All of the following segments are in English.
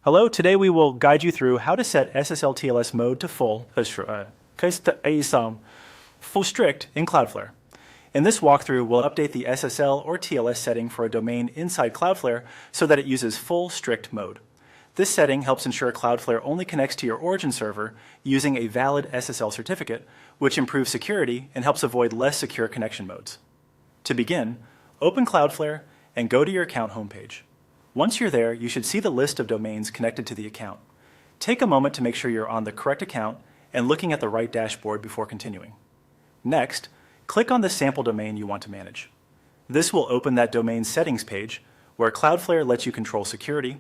Hello, today we will guide you through how to set SSL TLS mode to full strict in Cloudflare. In this walkthrough, we'll update the SSL or TLS setting for a domain inside Cloudflare so that it uses full strict mode. This setting helps ensure Cloudflare only connects to your origin server using a valid SSL certificate, which improves security and helps avoid less secure connection modes. To begin, open Cloudflare and go to your account homepage. Once you're there, you should see the list of domains connected to the account. Take a moment to make sure you're on the correct account and looking at the right dashboard before continuing. Next, click on the sample domain you want to manage. This will open that domain's settings page where Cloudflare lets you control security,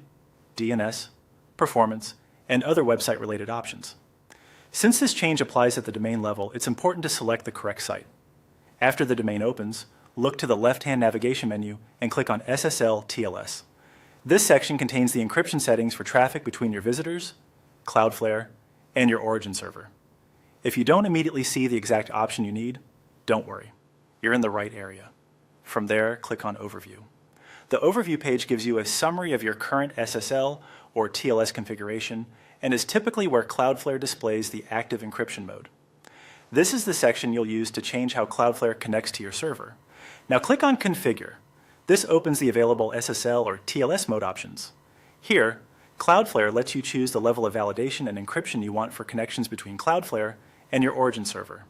DNS, performance, and other website-related options. Since this change applies at the domain level, it's important to select the correct site. After the domain opens, look to the left-hand navigation menu and click on SSL TLS. This section contains the encryption settings for traffic between your visitors, Cloudflare, and your origin server. If you don't immediately see the exact option you need, don't worry. You're in the right area. From there, click on Overview. The Overview page gives you a summary of your current SSL or TLS configuration and is typically where Cloudflare displays the active encryption mode. This is the section you'll use to change how Cloudflare connects to your server. Now click on Configure. This opens the available SSL or TLS mode options. Here, Cloudflare lets you choose the level of validation and encryption you want for connections between Cloudflare and your origin server.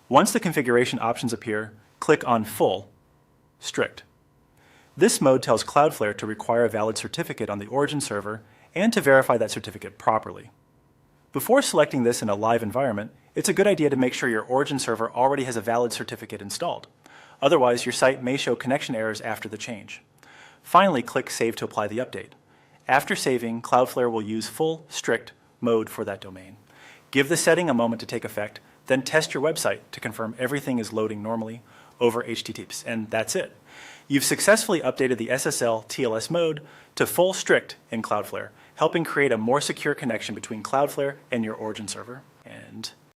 Once the configuration options appear, click on Full Strict. This mode tells Cloudflare to require a valid certificate on the origin server and to verify that certificate properly. Before selecting this in a live environment, it's a good idea to make sure your origin server already has a valid certificate installed. Otherwise, your site may show connection errors after the change. Finally, click Save to apply the update. After saving, Cloudflare will use full strict mode for that domain. Give the setting a moment to take effect, then test your website to confirm everything is loading normally over HTTPS, and that's it. You've successfully updated the SSL TLS mode to full strict in Cloudflare, helping create a more secure connection between Cloudflare and your origin server. And